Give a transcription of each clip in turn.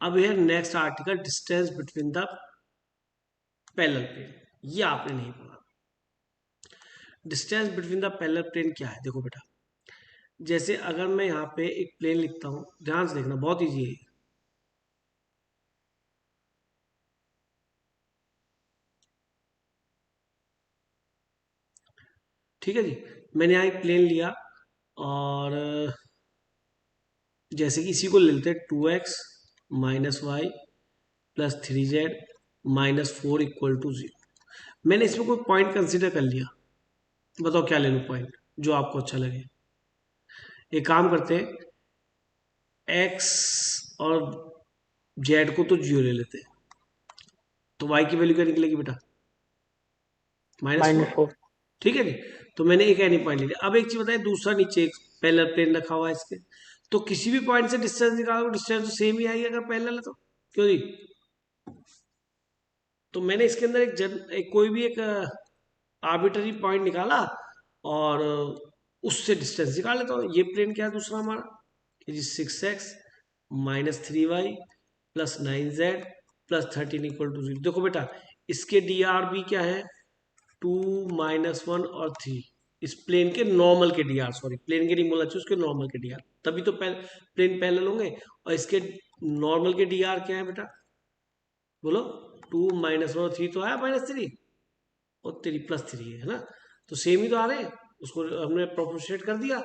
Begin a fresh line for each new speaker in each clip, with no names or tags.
अब है next article, distance between the parallel plane. ये आपने नहीं पढ़ा। Distance between the parallel plane क्या है? देखो बेटा, जैसे अगर मैं यहाँ पे एक प्लेन लिखता हूँ, ध्यान से देखना, बहुत ईजी है। ठीक है जी, मैंने यहाँ एक प्लेन लिया और जैसे कि इसी को ले लेते हैं, 2x minus y plus 3z minus 4 equal to 0। मैंने इसमें कोई पॉइंट कंसिडर कर लिया, बताओ क्या ले लूँ पॉइंट जो आपको अच्छा लगे। एक काम करते हैं, x और z को तो 0 ले लेते हैं, तो y की वैल्यू क्या निकलेगी बेटा? -4।
-4।
ठीक है जी, तो मैंने एक एनी पॉइंट ले लिया। अब एक चीज बताए, दूसरा नीचे एक पैरेलल प्लेन रखा हुआ है इसके, तो किसी भी पॉइंट से डिस्टेंस निकालो, डिस्टेंस तो सेम ही आएगी अगर पैरेलल है तो, क्यों जी? तो मैंने इसके अंदर एक कोई भी एक आर्बिटरी पॉइंट निकाला और उससे डिस्टेंस निकाल लेता हूँ। ये प्लेन क्या है दूसरा हमारा? ये जी 6x minus 3y plus 9z plus 13 equal to 0। देखो बेटा, इसके डी आर बी क्या है? 2 -1 और 3। इस प्लेन के नॉर्मल के डी आर, सॉरी प्लेन के नहीं बोलना चाहिए, उसके नॉर्मल के डी आर, तभी तो प्लेन पैरेलल होंगे। और इसके नॉर्मल के डी आर क्या है बेटा? बोलो। 2 -1 और 3 तो आया, -3 और 3 +3 है ना, तो सेम ही तो आ रहे हैं, उसको हमने प्रोपोर्शनेट कर दिया।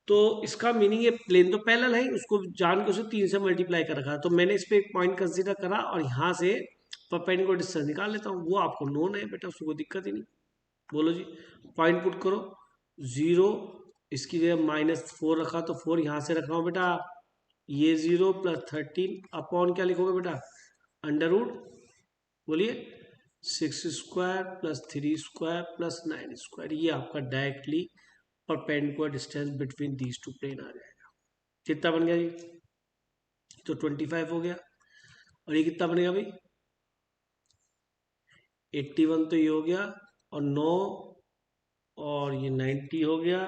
तो इसका मीनिंग ये प्लेन तो पैरेलल है, उसको जान के उसे 3 से मल्टीप्लाई कर रखा है। तो मैंने इस पे एक पॉइंट कंसीडर करा और यहाँ से परपेंडिकुलर डिस्टेंस निकाल लेता हूँ, वो आपको नोन है बेटा, उसको कोई दिक्कत ही नहीं। बोलो जी, पॉइंट पुट करो। 0, इसकी जगह -4 रखा तो 4 यहाँ से रखा हूँ बेटा, ये 0 प्लस 13 अपॉन क्या लिखोगे बेटा? अंडर रूट, बोलिए, 6² प्लस 3² प्लस 9²। ये आपका directly perpendicular distance between these two plane आ जाएगा। कितना बन गया जी? तो 25 हो गया। और ये कितना बनेगा भाई? 81 तो ये हो गया, और 9 और ये 90 हो गया,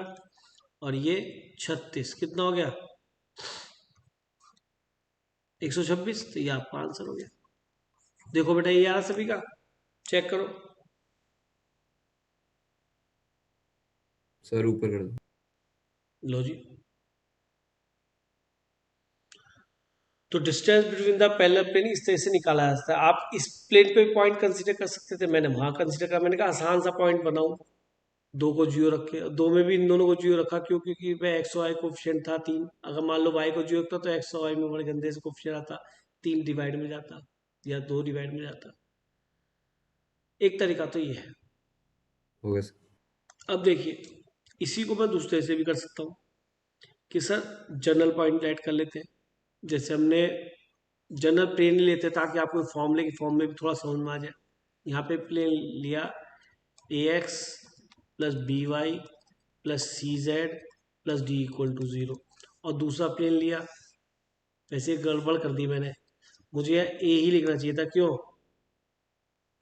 और ये 36 कितना हो गया? 126। तो ये आपका आंसर हो गया। देखो बेटा, ये यार सभी का चेक करो।
सर ऊपर कर दो।
लो जी, तो distance between the parallel plane इस तरह से निकाला जा सकता है। आप इस प्लेन पे पॉइंट कंसीडर कर सकते थे, मैंने वहां कंसीडर करा, मैंने कहा आसान सा पॉइंट बनाऊं, दो को जीरो रखे, दो में भी इन दोनों को जीरो रखा, क्यों? क्योंकि मैं एक्स वाई कोफिशिएंट था 3, अगर मान लो वाई को जीरो रखता तो एक्स वाई में बड़े गंदे से कोफिशिएंट आता, 3 डिवाइड में जाता या 2 डिवाइड में जाता। एक तरीका तो ये है।
हो गया सर।
अब देखिए, इसी को मैं दूसरे से भी कर सकता हूँ कि सर जनरल पॉइंट ऐड कर लेते हैं। जैसे हमने जनरल प्लेन ही लेते ताकि आपको फॉर्मूले की फॉर्म में भी थोड़ा समझ में आ जाए। यहाँ पे प्लेन लिया, A X plus B Y plus C Z plus D equal to 0, और दूसरा प्लेन लिया, वैसे गड़बड़ कर दी मैंने, मुझे ए ही लिखना चाहिए था, क्यों?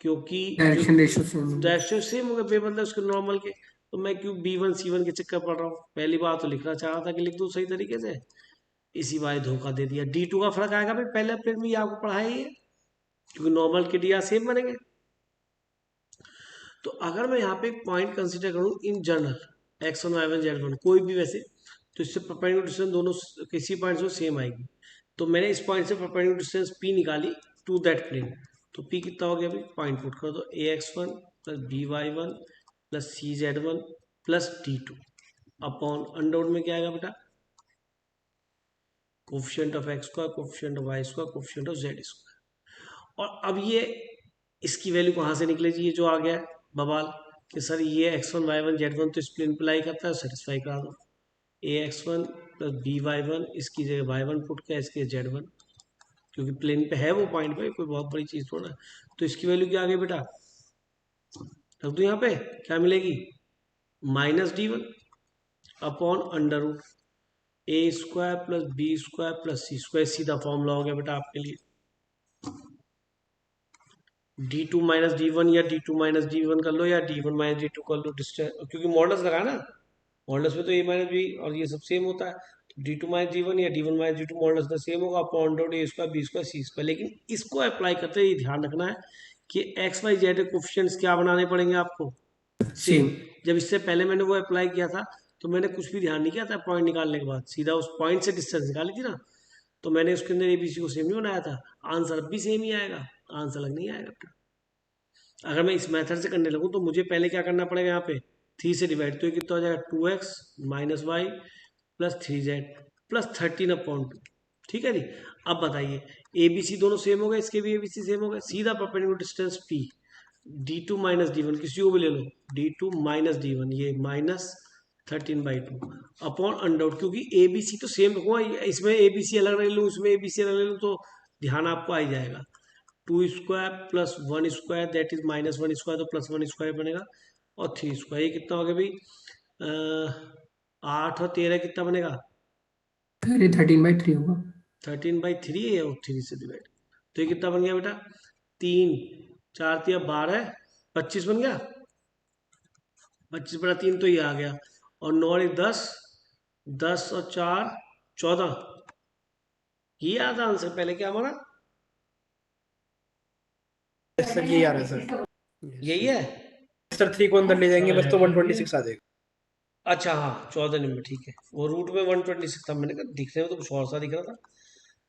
क्योंकि जो
डायरेक्शन रेशियो सेम है।
रेशियो सेम हो गए बेबदले उसके नॉर्मल के, तो मैं क्यों B1 C1 के चक्कर पड़ रहा हूँ? पहली बार तो लिखना चाह रहा था कि लिख दूँ सही तरीके से, इसी बार धोखा दे दिया। D2 का फर्क आएगा भाई, पहले प्लेन में ये आपको पढ़ाया ही है, क्योंकि नॉर्मल के डी आर सेम बनेंगे। तो अगर मैं यहाँ पे एक पॉइंट कंसीडर करूँ in general, x1 y1 z1 कोई भी, वैसे तो इससे परपेंडिकुलर डिस्टेंस दोनों किसी पॉइंट से सेम आएगी। तो मैंने इस पॉइंट से परपेंडिकुलर डिस्टेंस p निकाली टू दैट प्लेन, तो p कितना हो गया अभी? पॉइंट पुट कर दो, ax1 plus by1 plus cz1 plus d2 upon under में क्या आएगा बेटा? Coefficient of x square, coefficient of y square, coefficient of z square. और अब ये इसकी वैल्यू कहाँ से निकले जी? ये जो आ गया है बवाल कि सर ये x1 y1 z1 तो इस प्लेन पे लाई करता है, सेटिस्फाई करा दो। ax1 प्लस by1, इसकी जगह y1 पुट किया, इसकी z1, क्योंकि प्लेन पे है वो पॉइंट पे, कोई बहुत बड़ी चीज थोड़ा। तो इसकी वैल्यू क्या आ गई बेटा? रख दो यहाँ पे, क्या मिलेगी? -d1 upon under root A square plus B square plus C square. सीधा फॉर्मूला हो गया बेटा आपके लिए, d2 माइनस d1 या d2 माइनस d1 कर लो या d1 माइनस d2 कर लो, डिस्टेंस क्योंकि मॉडल्स लगा ना, मॉडल्स में तो ए माइनस बी और ये सब सेम होता है, d2 माइनस d1 या d1 माइनस d2 मॉडुलस का सेम होगा upon dot a square b square c square. लेकिन इसको अप्लाई करते ही ध्यान रखना है कि एक्स वाई जेड कोफिशिएंट्स क्या बनाने पड़ेंगे आपको, सेम।
सेम।
जब इससे पहले मैंने वो अप्लाई किया था तो मैंने कुछ भी ध्यान नहीं किया था, पॉइंट निकालने के बाद सीधा उस पॉइंट से डिस्टेंस निकाली थी ना, तो मैंने उसके अंदर एबीसी को सेम नहीं बनाया था। आंसर अब भी सेम ही आएगा, आंसर अलग नहीं आएगा। अगर मैं इस मेथड से करने लगूँ तो मुझे पहले क्या करना पड़ेगा, यहाँ पे 3 से डिवाइड, तो ये कितना हो जाएगा 2x minus y plus 3z plus 13/2। ठीक है जी। अब बताइए, ए बी सी दोनों सेम हो गए, इसके भी ए बी सी सेम हो गए, सीधा perpendicular distance p, d2 minus D one किसी को भी ले लो, d2 माइनस डी वन, ये माइनस 13/2 अपॉन अंडर, क्योंकि ए बी सी तो सेम हुआ, इसमें ए बी सी अलग ले लूँ, इसमें ए बी सी अलग ले लूँ, तो ध्यान आपको आ ही जाएगा। 2 square plus 1 square that is minus 1 square, तो प्लस 1 स्क्वायर बनेगा, और 3 स्क्वायर, ये कितना हो गया भाई, 8 और 13 कितना बनेगा,
फिर 13/3 होगा।
13/3 है, और 3 से डिवाइड, तो ये कितना बन गया बेटा, 3 4 3 12 25 बन गया, 25/3 तो ये आ गया, और 9 और 10, 10 और 4 14, ये आता आंसर। पहले क्या हमारा
सर यही आ रहा है सर।
यही है।
सर 3 को अंदर ले जाएंगे बस तो 126 आ जाएगा।
अच्छा हाँ, 14 नंबर, ठीक है। वो रूट में 126 था, मैंने कहा दिखने में तो कुछ और सा दिख रहा था।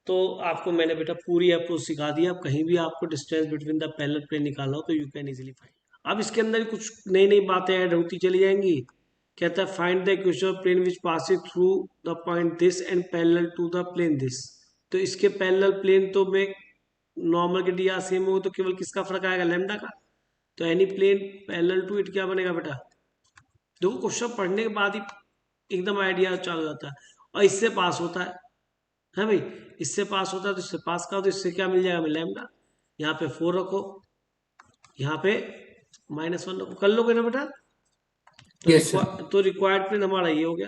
तो आपको मैंने बेटा पूरी अप्रोच सिखा दी। अब कहीं भी आपको distance between the parallel plane निकालना हो तो यू कैन इजीली फाइंड। अब इसके अंदर कुछ नई नई बातें ऐड होती चली जाएंगी। कहता है find the equation of plane which passes through the point this and parallel to the plane this. तो इसके पैरेलल प्लेन तो में नॉर्मल के डी आर सेम हो, तो केवल किसका फर्क आएगा, लैम्डा का। तो any plane parallel to it क्या बनेगा बेटा, देखो क्वेश्चन पढ़ने के बाद ही एकदम आइडिया चालू जाता है। और इससे पास होता है भाई, इससे पास होता है, तो इससे पास का हो, तो इससे क्या मिल जाएगा हमें, लैम्डा। यहाँ पे 4 रखो, यहाँ पे -1 रखो, कर लोगे ना बेटा।
Yes sir.
तो रिक्वायर्ड प्लेन हमारा ये हो गया।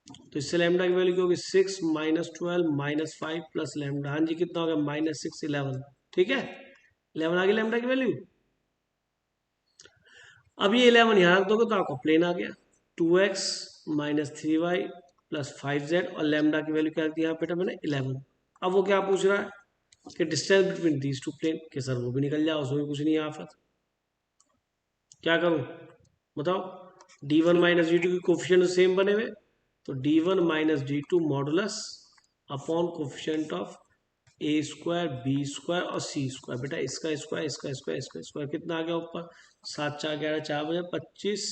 तो इससे लैम्डा की वैल्यू क्या होगी, 6 -12 -5 प्लस लैम्डा, हाँ जी कितना हो गया, -6 11। ठीक है, 11 आ गई लैम्डा की वैल्यू। अब ये 11 यहाँ रख दोगे तो आपका प्लेन आ गया, 2x minus 3y plus 5z, और लैम्डा की वैल्यू क्या दी यहाँ बेटा मैंने, 11। अब वो क्या पूछ रहा है कि distance between these two plane, के सर वो भी निकल जाओ, उसमें भी कुछ नहीं है। फिर क्या करूं बताओ, d1 माइनस डी टू की कोफिशिएंट सेम बने हुए, तो d1 minus d two modulus upon coefficient of a square b square और सी स्क्वायर। बेटा इसका स्क्वायर इसका स्क्वायर इसका स्क्वायर कितना आ गया ऊपर, 7 4 11 4 बजे 25,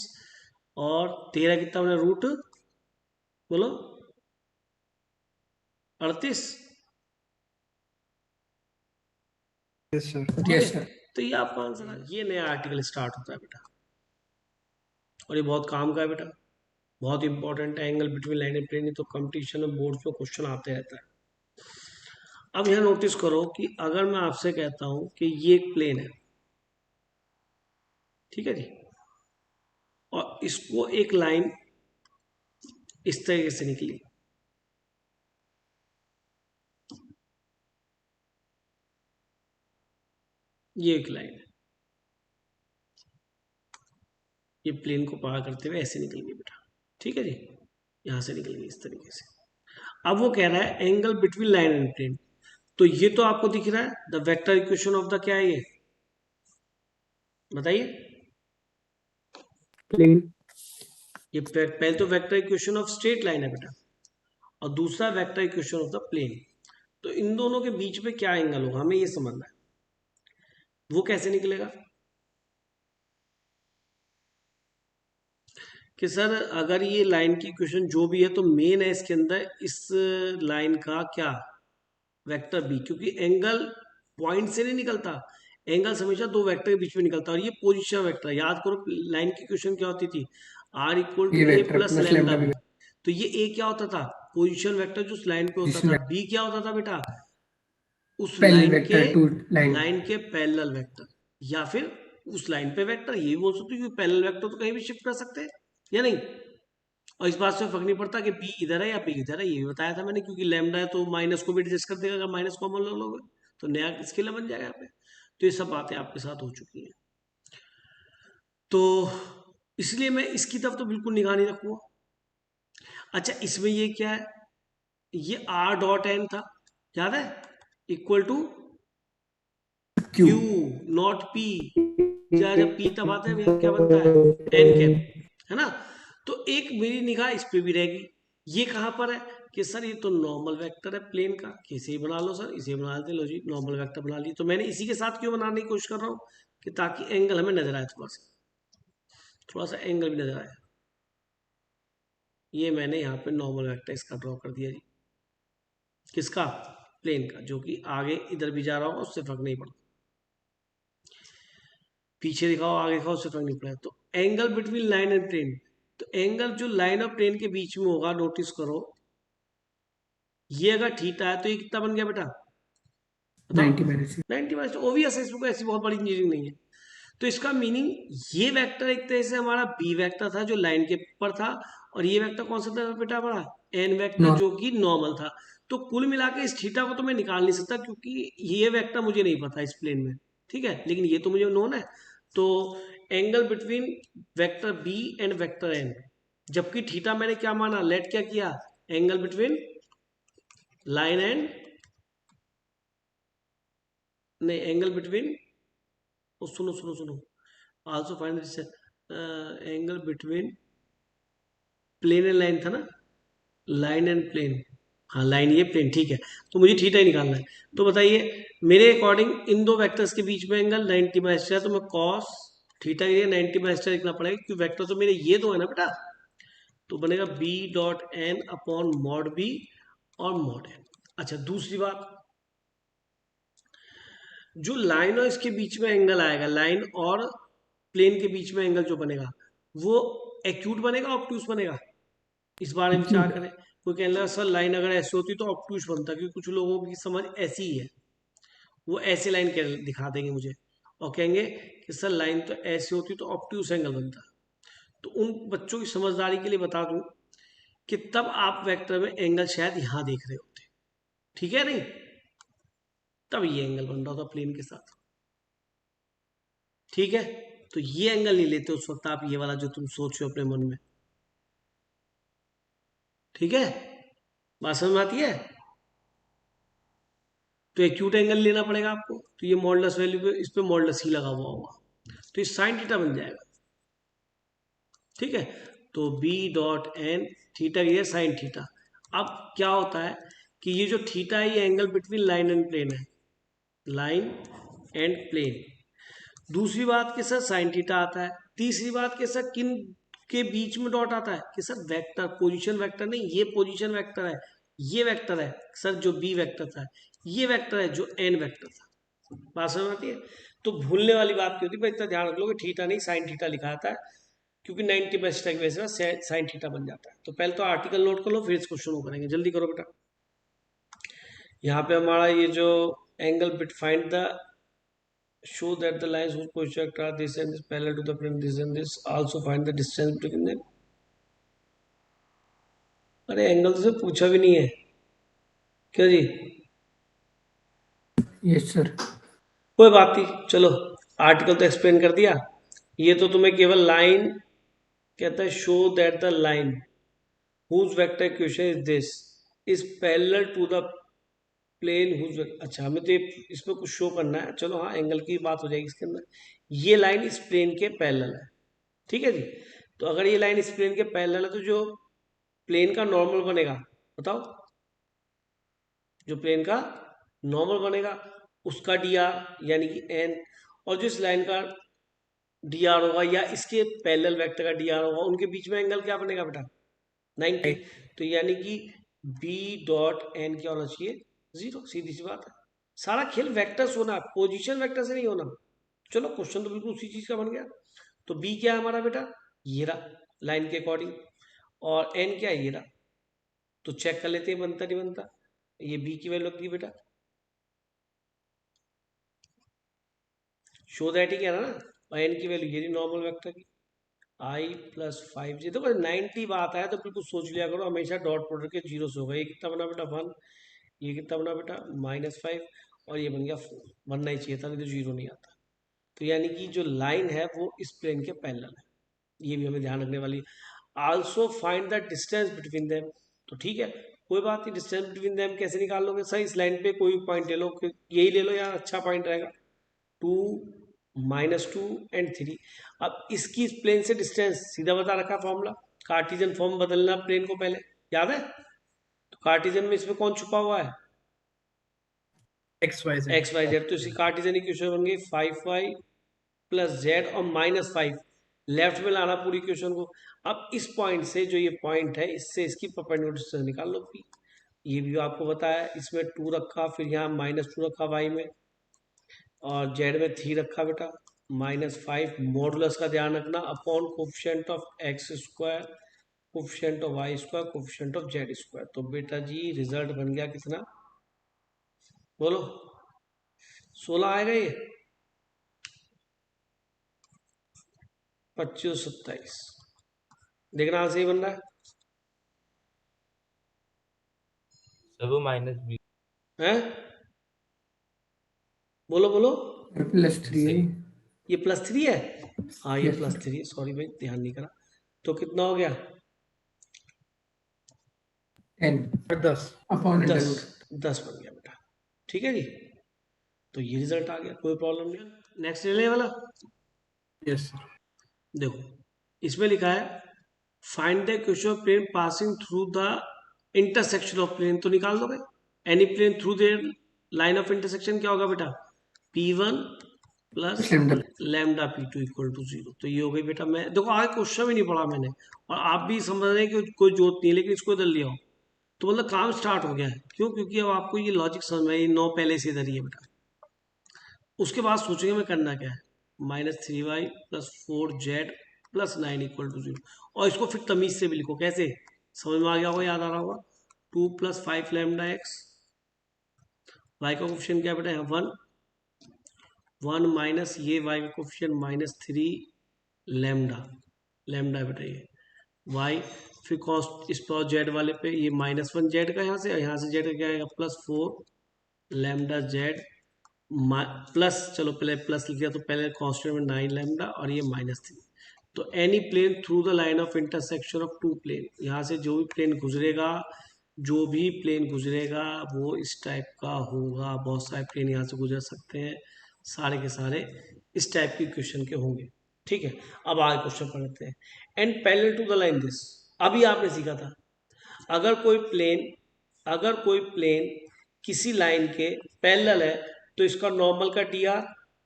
और 13 कितना बना रूट, बोलो 38।
Yes sir.
ठीक
यस
है,
सर।
तो ये आपका आंसर है। ये नया आर्टिकल स्टार्ट होता है बेटा, और ये बहुत काम का है बेटा, बहुत इंपॉर्टेंट है। Angle between line and plane, तो कंपटीशन में बोर्ड पे क्वेश्चन आते रहता है। अब यहाँ नोटिस करो कि अगर मैं आपसे कहता हूं कि ये एक प्लेन है, ठीक है जी, और इसको एक लाइन इस तरीके से निकली, ये एक लाइन है, ये प्लेन को पार करते हुए ऐसे निकल गई बेटा, ठीक है जी, यहां से निकल गई इस तरीके से। अब वो कह रहा है angle between line and plane, तो ये तो आपको दिख रहा है the vector equation of the क्या है ये, बताइए।
प्लेन।
ये पहले तो vector equation of straight line है बेटा, और दूसरा vector equation of the plane. तो इन दोनों के बीच में क्या एंगल होगा हमें ये समझना है, वो कैसे निकलेगा कि सर अगर ये लाइन की इक्वेशन जो भी है, तो मेन है इसके अंदर इस लाइन का क्या, वेक्टर बी, क्योंकि एंगल पॉइंट से नहीं निकलता, एंगल हमेशा दो वेक्टर के बीच में निकलता है, और ये पोजीशन वेक्टर, याद करो लाइन की इक्वेशन क्या होती थी, आर इक्वल टू
ये
A
vector
plus
plus
lambda
lambda
B.
भी।
तो ये ए क्या होता था, पोजीशन वेक्टर जो उस लाइन पे होता था,
जिसमें
बी क्या होता था बेटा, उस
पैरेलल
लाइन के
vector to line.
Parallel vector, या फिर उस लाइन पे वेक्टर, ये बोल सकते हो कि पैरेलल वेक्टर तो कहीं भी शिफ्ट कर सकते हैं या नहीं। और इस बात से फर्क नहीं पड़ता कि बी इधर है या बी इधर है, ये भी बताया था मैंने, क्योंकि लैम्डा है तो माइनस को भी एडजस्ट कर देगा, अगर माइनस कॉमन लो लोगे तो नया स्केलर बन जाएगा यहाँ पे। तो ये सब बातें आपके साथ हो चुकी हैं, तो इसलिए मैं इसकी तरफ तो बिल्कुल निगाह नहीं रखूंगा। अच्छा, इसमें ये क्या है, ये r डॉट n था, याद है, equal to
Q.
q naught p। जब p तब आता है भैया क्या बनता है, n कैप, है ना। तो एक मेरी निगाह इस पे भी रहेगी, ये कहाँ पर है कि सर ये तो नॉर्मल वेक्टर है प्लेन का, कि इसे ही बना लो सर, इसे बना देते, लो जी नॉर्मल वेक्टर बना लिए। तो मैंने इसी के साथ क्यों बनाने की कोशिश कर रहा हूँ, कि ताकि एंगल हमें नजर आए, थोड़ा सा एंगल भी नजर आए। ये मैंने यहाँ पे नॉर्मल वेक्टर इसका ड्रॉ कर दिया जी, किसका, प्लेन का, जो कि आगे इधर भी जा रहा होगा उससे फर्क नहीं पड़ता, पीछे दिखाओ आगे दिखाओ उससे फर्क नहीं पड़ेगा। तो angle between line and plane, तो एंगल जो लाइन और प्लेन के बीच में होगा, नोटिस करो, ये अगर थीटा है तो ये कितना बन गया बेटा, बताओ,
90/6.
90 ओवियस है, इसमें कोई ऐसी बहुत बड़ी इंजीनियरिंग नहीं है। तो इसका मीनिंग, ये वेक्टर एक तरह से हमारा बी वेक्टर था जो लाइन के ऊपर था, और ये वेक्टर कौन सा था बेटा हमारा, एन वेक्टर,
No.
जो कि नॉर्मल था। तो कुल मिला के इस थीटा को तो मैं निकाल नहीं सकता, क्योंकि ये वेक्टर मुझे नहीं पता इस प्लेन में, ठीक है, लेकिन ये तो मुझे नोन है। तो angle between vector B and vector N, जबकि थीटा मैंने क्या माना, लेट क्या किया, एंगल बिटवीन लाइन एंड, नहीं एंगल बिटवीन, सुनो सुनो सुनो, also find this angle between plane and line था ना, लाइन एंड प्लेन, हाँ लाइन ये प्लेन, ठीक है। तो मुझे थीटा ही निकालना है। तो बताइए मेरे अकॉर्डिंग इन दो वेक्टर्स के बीच में एंगल 90/6 है, तो मैं कॉस थीटा के लिए 90/6 लिखना पड़ेगा, क्योंकि वेक्टर तो मेरे ये दो है ना बेटा। तो बनेगा B dot N upon mod B और मॉड एन। अच्छा, दूसरी बात, जो लाइन और इसके बीच में एंगल आएगा, लाइन और प्लेन के बीच में एंगल जो बनेगा, वो एक्यूट बनेगा ऑब्टूस बनेगा, इस बारे में विचार
Acute.
करें। कोई कहने लगा सर लाइन अगर ऐसी होती तो ऑब्टूस बनता, क्योंकि कुछ लोगों की समझ ऐसी ही है, वो ऐसे लाइन दिखा देंगे मुझे और कहेंगे कि सर लाइन तो ऐसी होती तो ऑब्टूस एंगल बनता। तो उन बच्चों की समझदारी के लिए बता दूं कि तब आप वेक्टर में एंगल शायद यहाँ देख रहे होते, ठीक है, नहीं तब ये एंगल बन रहा था प्लेन के साथ, ठीक है। तो ये एंगल नहीं लेते उस वक्त आप, ये वाला जो तुम सोच रहे हो अपने मन में, ठीक है, बात समझ में आती है। तो एक्यूट एंगल लेना पड़ेगा आपको, तो ये मॉडुलस वैल्यू पे, इस पे मॉडुलस ही लगा हुआ होगा, तो ये साइन थीटा बन जाएगा, ठीक है। तो बी डॉट एन थीटा, ये साइन थीटा। अब क्या होता है कि ये जो थीटा है ये angle between line and plane है, लाइन एंड प्लेन। दूसरी बात कि सर साइन थीटा आता है। तीसरी बात कि सर किन के बीच में डॉट आता है, कि सर वेक्टर, पोजीशन वेक्टर नहीं, ये पोजीशन वेक्टर है, ये वेक्टर है सर जो बी वेक्टर था, ये वेक्टर है जो एन वेक्टर था। बात समझ आती है। तो भूलने वाली बात क्या होती है भाई, इतना ध्यान रख लो कि थीटा नहीं साइन थीटा लिखा आता है, क्योंकि 90 की वजह से साइन थीटा बन जाता है। तो पहले तो आर्टिकल नोट कर लो, फिर इसको शुरू करेंगे, जल्दी करो बेटा। यहाँ पे हमारा ये जो angle bit find the show that the lines whose position are this and this parallel to the plane this and this, also find the distance between them। अरे एंगल तो से पूछा भी नहीं है क्या जी,
Yes, sir.
कोई बात नहीं, चलो आर्टिकल तो एक्सप्लेन कर दिया। ये तो तुम्हें केवल लाइन कहता है, show that the line whose vector equation is this is parallel to the plane whose, अच्छा हमें तो ये इसमें कुछ शो करना है, चलो हाँ एंगल की बात हो जाएगी इसके अंदर। ये लाइन इस प्लेन के पैरेलल है, ठीक है जी। तो अगर ये लाइन इस प्लेन के पैरेलल है तो जो प्लेन का नॉर्मल बनेगा, बताओ, जो प्लेन का नॉर्मल बनेगा उसका डी आर यानी कि एन, और जो इस लाइन का डी आर होगा या इसके पैरेलल वेक्टर का डी आर होगा, उनके बीच में एंगल क्या बनेगा बेटा, 90। तो यानी कि बी डॉट एन क्या होना चाहिए, 0, सीधी सी बात है। सारा खेल वेक्टर से होना, पोजीशन वेक्टर से नहीं होना। चलो क्वेश्चन तो बिल्कुल उसी चीज का बन गया। तो बी क्या है हमारा बेटा, ये रहा लाइन के अकॉर्डिंग, और एन क्या है, ये रहा। तो चेक कर लेते हैं बनता नहीं बनता। ये बी की वैल्यू लगती है बेटा, शो दैट ही कह रहा ना, और एन की वैल्यू ये नॉर्मल वेक्टर की I+5 जी। देखो 90 बात है तो बिल्कुल सोच लिया करो, हमेशा डॉट प्रोडक्ट के जीरो से होगा। ये कितना बना बेटा 1, ये कितना बना बेटा -5, और ये बन गया 4। बनना ही चाहिए था, नहीं तो जीरो नहीं आता। तो यानी कि जो लाइन है वो इस प्लेन के पैरेलल है, ये भी हमें ध्यान रखने वाली। Also find the distance between them. तो ठीक है, कोई बात नहीं, डिस्टेंस बिटवीन देम कैसे निकाल लोगे सर? इस लाइन पे कोई पॉइंट ले लो, यही ले लो यार, अच्छा पॉइंट रहेगा। 2 -2 एंड 3। अब इसकी इस प्लेन से डिस्टेंस सीधा बता रखा फॉर्मूला, कार्टिजन फॉर्म बदलना प्लेन को पहले, याद है? तो कार्टिजन में इसमें कौन छुपा हुआ है?
X Y
XYZ। तो इसकी कार्टिजन इक्वेशन बन गई 5y प्लस जेड और -5 लेफ्ट में लाना पूरी इक्वेशन को। अब इस पॉइंट से जो ये पॉइंट है, इससे इसकी परपेंडिकुलर डिस्टेंस निकाल लो पी। ये भी आपको बताया, इसमें 2 रखा, फिर यहाँ -2 रखा y में, और जेड में 3 रखा बेटा, -5 मॉडुलस का ध्यान रखना upon coefficient of X square, coefficient of Y square, coefficient of Z square. तो बेटा जी रिजल्ट बन गया कितना, बोलो? 16 आएगा ये, 25 27। देखना सही बन रहा है?
सब -20
हैं? बोलो बोलो।
+3 है।
ये +3 है? हाँ ये
Yes, sir.
+3 है, सॉरी भाई ध्यान नहीं करा। तो कितना हो गया?
10
10
अपॉन
10
√।
10 बन गया बेटा, ठीक है जी। तो ये रिजल्ट आ गया, कोई प्रॉब्लम नहीं। नेक्स्ट ले वाला
यस सर।
देखो, इसमें लिखा है find the equation of plane passing through the intersection of plane. तो निकाल दोगे any plane through their line of intersection, क्या होगा बेटा? P1 plus
Lambda।
Lambda P2 equal to 0। तो ये हो गई बेटा। मैं देखो आगे क्वेश्चन भी नहीं पढ़ा मैंने, और आप भी समझ रहे हैं कि कोई जरूरत नहीं है, लेकिन इसको इधर लिया हो तो मतलब काम स्टार्ट हो गया है। क्यों? क्योंकि अब आपको ये लॉजिक समझ में, ये 9 पहले से इधर ही है बेटा। उसके बाद सोचेंगे मैं करना क्या है। -3y plus 4z plus 9 equal to 0। और इसको फिर तमीज से भी लिखो, कैसे? समझ में आ गया होगा, याद आ रहा होगा। 2 + 5 लैम्डा x, y का कोफिशिएंट क्या बेटा है? 1 1 माइनस ये y का कोफिशिएंट -3 लैम्डा, लैम्डा बेटा ये y, फिर कॉस इस पर जेड वाले पे ये -1 जेड का, यहाँ से जेड का क्या आएगा? +4 लैम्डा जेड प्लस, चलो पहले प्लस लिख दिया तो पहले कांस्टेंट में 9 लैम्डा और ये -3। तो any plane through the line of intersection of 2 plane, यहाँ से जो भी प्लेन गुजरेगा, जो भी प्लेन गुजरेगा वो इस टाइप का होगा। बहुत सारे प्लेन यहाँ से गुजर सकते हैं, सारे के सारे इस टाइप की इक्वेशन के होंगे, ठीक है। अब आगे क्वेश्चन पढ़ते हैं। And parallel to the line this, अभी आपने सीखा था अगर कोई प्लेन किसी लाइन के पैरेलल है तो इसका नॉर्मल का dr,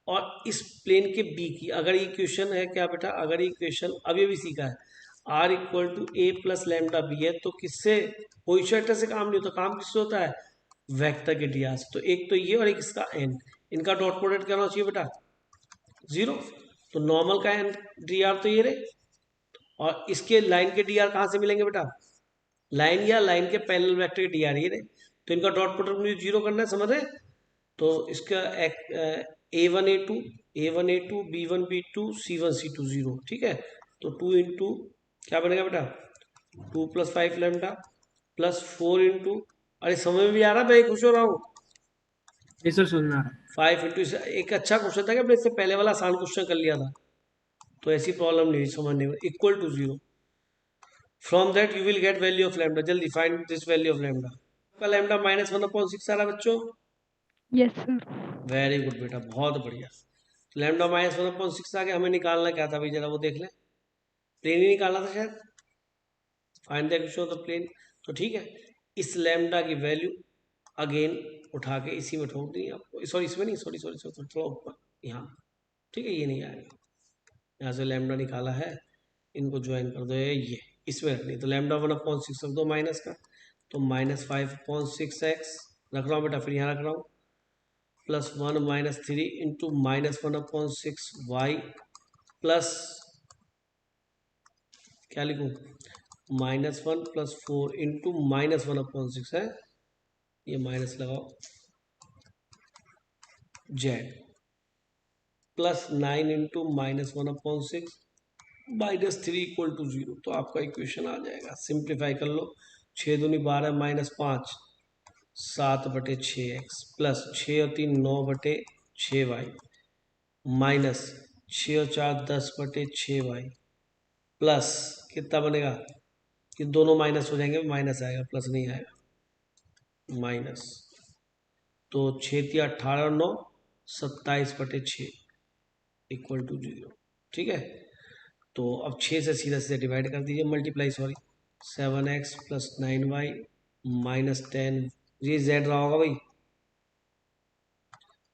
और इस प्लेन के बी की, अगर ये क्वेश्चन है क्या बेटा, अगर ये क्वेश्चन अभी भी सीखा है, r equal to a plus lambda B है, तो किससे? पोजीशन वेक्टर से काम नहीं होता, काम किससे होता है? वेक्टर के dr से। तो एक तो ये और एक इसका n, इनका डॉट प्रोडक्ट क्या होना चाहिए बेटा? 0। तो नॉर्मल का n dr तो ये रहे, और इसके लाइन के dr कहाँ से मिलेंगे बेटा? लाइन या लाइन के पैरेलल वेक्टर के dr ये रहे। तो इनका डॉट प्रोडक्ट मुझे 0 करना है, समझ रहे? तो इसका A1 A2 B1 B2 C1 C2 0, ठीक है। तो 2 इंटू क्या बनेगा बेटा? 2 + 5 लैम्डा प्लस 4 इंटू, अरे समझ में भी आ रहा है, मैं खुश हो रहा हूँ।
जी सर समझ में आ रहा है।
5 इंटू, एक अच्छा क्वेश्चन था कि हमने इससे पहले वाला आसान क्वेश्चन कर लिया था, तो ऐसी प्रॉब्लम नहीं हुई समझने में। Equal to 0, from that you will get value of lambda. जल्दी find this value of lambda. का लैम्डा -1/6 आ रहा है बच्चों?
Yes sir.
वेरी गुड बेटा, बहुत बढ़िया। लैम्डा -1/6 आ गया, हमें निकालना क्या था भाई, जरा वो देख लें। प्लेन ही निकालना था शायद, find the equation of the plane. तो ठीक है, इस लैम्डा की वैल्यू अगेन उठा के इसी में ठोक दी आपको, सॉरी इसमें नहीं, सॉरी सॉरी सॉरी, थोड़ा ऊपर यहाँ, ठीक है, ये नहीं आएगा। यहाँ से लैम्डा निकाला है, इनको ज्वाइन कर दो, ये इसमें रखनी। तो लैम्डा 1/6 रख दो माइनस का, तो -5/6x रख रहा हूँ बेटा, फिर यहाँ रख रहा हूँ +1 - 3 इंटू -1/6y प्लस क्या लिखूं? -1 + 4 इंटू -1/6 है, ये माइनस लगाओ, z plus 9 into -1/6 -3 equal to 0। तो आपका इक्वेशन आ जाएगा, सिंप्लीफाई कर लो। 6 दूनी 12 -5 7/6x प्लस 6 और 3 9/6y माइनस 6 और 4 10/6y प्लस कितना बनेगा कि दोनों माइनस हो जाएंगे, माइनस आएगा, प्लस नहीं आएगा, माइनस। तो 6 × 18 और 9 27/6 इक्वल टू 0। ठीक है, तो अब 6 से सीधा सीधा डिवाइड कर दीजिए, मल्टीप्लाई सॉरी, 7x + 9y - 10, ये z रहा होगा भाई,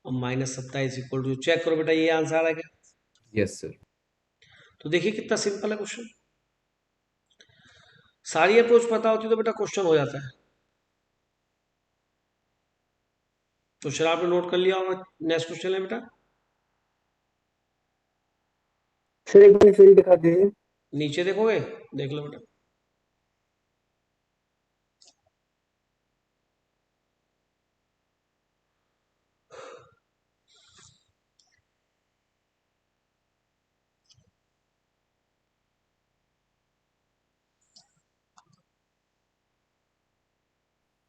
और -27 इक्वल टू, चेक करो बेटा ये आंसर आ रहा है क्या?
Yes sir.
तो देखिए कितना सिंपल है क्वेश्चन। सारी अप्रोच पता होती तो बेटा क्वेश्चन हो जाता है। क्वेश्चन आपने नोट कर लिया होगा। नेक्स्ट क्वेश्चन है बेटा,
सर एक बार फिर दिखा दीजिए।
नीचे देखोगे, देख लो बेटा।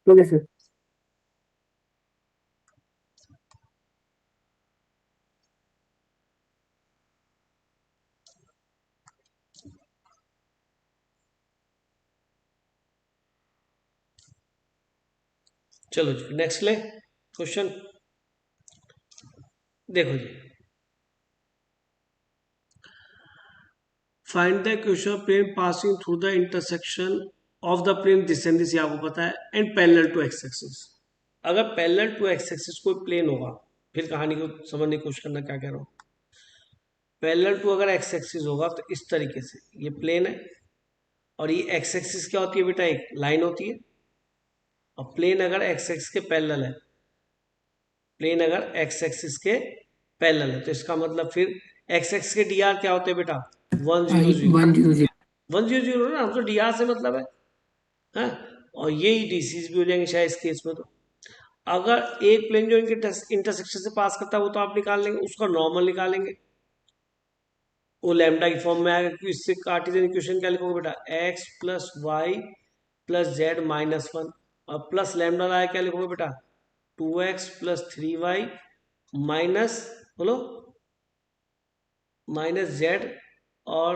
Okay sir.
चलो जी नेक्स्ट ले क्वेश्चन, देखो जी, find the equation plane passing through the intersection of the plane डिसेंडिस, आपको पता है, and parallel to X axis. अगर पैरेलल टू एक्स एक्सिस कोई प्लेन होगा, फिर कहानी को समझने की कोशिश करना क्या कह रहा हूँ। पैरेलल टू अगर एक्स एक्सिस होगा तो इस तरीके से ये प्लेन है, और ये एक्स एक्सिस क्या होती है बेटा, एक लाइन होती है। और प्लेन अगर एक्स एक्सिस के पैरेलल है, प्लेन अगर एक्स एक्सिस के पैरेलल है, तो इसका मतलब फिर एक्स एक्सिस के डी आर क्या होते हैं बेटा, 1 0 0
100।
1 0 0 ना, हम तो डी आर से मतलब है? और यही डीसीज भी हो जाएंगे शायद इस केस में। तो अगर एक प्लेन जो इनके इंटरसेक्शन से पास करता है वो तो आप निकाल लेंगे, उसका नॉर्मल निकालेंगे, वो लैम्डा की फॉर्म में आएगा, क्योंकि इससे कार्टेशियन इक्वेशन क्या लिखोगे बेटा, x + y + z - 1, और प्लस लैम्डा लाया क्या लिखोगे बेटा, 2x + 3y माइनस, बोलो, -z और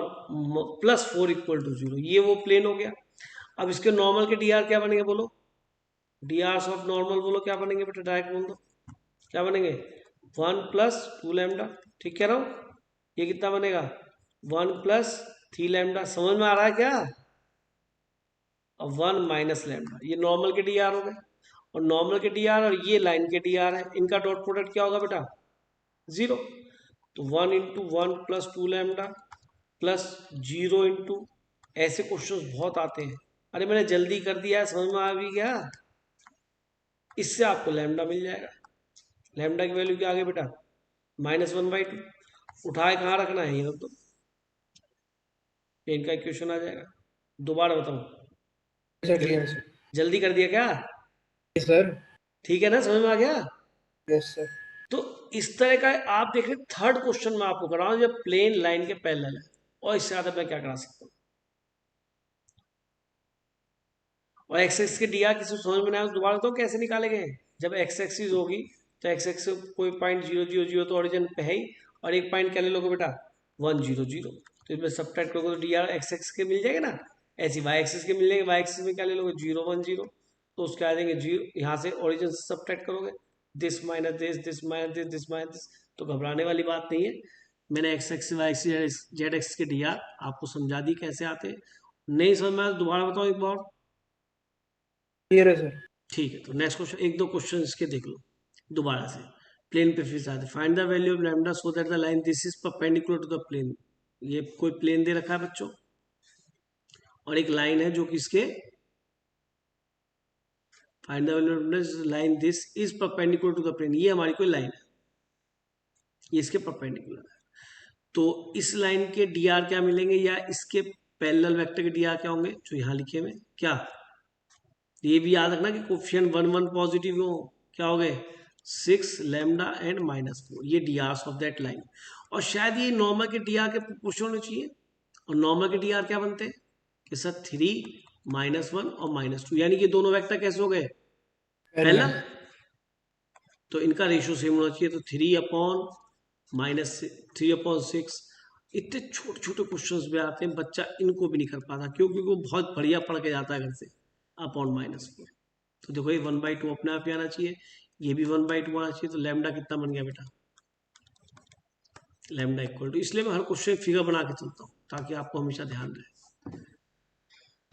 +4 इक्वल टू 0। ये वो प्लेन हो गया। अब इसके नॉर्मल के डी आर क्या बनेंगे, बोलो, डी आर ऑफ नॉर्मल बोलो क्या बनेंगे बेटा, डायरेक्ट बोल दो क्या बनेंगे, 1 + 2 लैम्डा। ठीक कह रहा हूँ, ये कितना बनेगा, 1 + 3 लैम्डा। समझ में आ रहा है क्या? और 1 - लैम्डा, ये नॉर्मल के डी आर हो गए। और नॉर्मल के डी आर और ये लाइन के डी आर है, इनका डॉट प्रोडक्ट क्या होगा बेटा, 0। तो 1 × 1 + 2 लैम्डा प्लस 0 × ऐसे क्वेश्चंस बहुत आते हैं। अरे मैंने जल्दी कर दिया है, समझ में आ भी गया। इससे आपको लैम्डा मिल जाएगा। लैम्डा की वैल्यू क्या आ गई बेटा, -1/2। उठाए कहाँ रखना है, ये रख दो, इनका इक्वेशन आ जाएगा। दोबारा बताऊं,
सर
जल्दी कर दिया क्या?
सर।
ठीक है ना, समझ में आ गया?
Yes sir.
तो इस तरह का आप देख रहे, थर्ड क्वेश्चन मैं आपको कर रहा हूं जब प्लेन लाइन के पैरेलल है, और इससे ज्यादा मैं क्या करा सकता हूँ। और एक्स एक्सिस के डी आर किसी को समझ में नहीं आया, दोबारा तो कैसे निकाले गए। जब एक्स एक्सिस होगी तो एक्स एक्सिस कोई पॉइंट 0 0 0 तो ओरिजिन पे है ही, और एक पॉइंट क्या ले लोगे बेटा, 1 0 0। तो इसमें सब्ट्रैक्ट करोगे तो डी आर एक्स एक्सिस के मिल जाएगा ना, ऐसी वाई एक्सिस के मिल जाएंगे। वाई एक्सिस में क्या ले लोगे, 0 1 0, तो उसके आ जाएंगे 0, यहाँ से ओरिजिन से सब्ट्रैक्ट करोगे, this minus this, this minus this, this minus this. तो घबराने वाली बात नहीं है, मैंने X axis Y axis Z axis के डी आर आपको समझा दी कैसे आते हैं। नहीं समझ में आया तो दोबारा बताओ एक बार।
क्लियर है सर।
ठीक है, तो नेक्स्ट क्वेश्चन, एक दो क्वेश्चन इसके देख लो दोबारा से। प्लेन पे फिर से आते, find the value of lambda so that the line this is perpendicular to the plane. ये कोई प्लेन दे रखा है बच्चों, और एक लाइन है जो कि इसके, find the value of lambda line this is perpendicular to the plane, ये हमारी कोई लाइन है, ये इसके परपेंडिकुलर है। तो इस लाइन के डी आर क्या मिलेंगे, या इसके पैरेलल वेक्टर के डी आर क्या होंगे, जो यहाँ लिखे हुए क्या। ये भी याद रखना कि कोफिशिएंट 1 1 पॉजिटिव हो, क्या हो गए, 6 लैम्डा एंड -4, ये D R of that line. और शायद ये नॉर्मल के डी आर के प्रोपोर्शन होने चाहिए। और नॉर्मल के डी आर क्या बनते हैं कि सर 3 -1 और -2, यानी कि दोनों वेक्टर कैसे हो गए, पैरेलल। तो इनका रेशियो सेम होना चाहिए। तो 3/6 इतने छोटे छोटे क्वेश्चंस भी आते हैं, बच्चा इनको भी नहीं कर पाता, क्योंकि वो बहुत बढ़िया पढ़ के जाता है घर से। अपॉन -4, तो देखो ये 1/2 अपने आप ही आना चाहिए, ये भी 1/2 आना चाहिए, तो लैम्डा कितना बन गया बेटा, लैम्डा इक्वल टू, इसलिए मैं हर क्वेश्चन फिगर बना के चलता हूँ ताकि आपको हमेशा ध्यान रहे।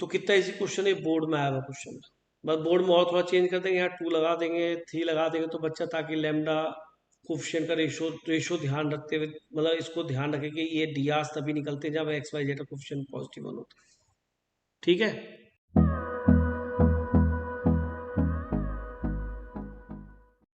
तो कितना इजी क्वेश्चन है, बोर्ड में आया हुआ क्वेश्चन, बस बोर्ड में और थोड़ा चेंज कर देंगे, यहाँ 2 लगा देंगे, 3 लगा देंगे, तो बच्चा ताकि लैम्डा कोफिशिएंट का रेशो ध्यान रखते हुए, मतलब इसको ध्यान रखे कि ये डी तभी निकलते हैं जब XYZ का कोफिशिएंट पॉजिटिव 1 होता है। ठीक है।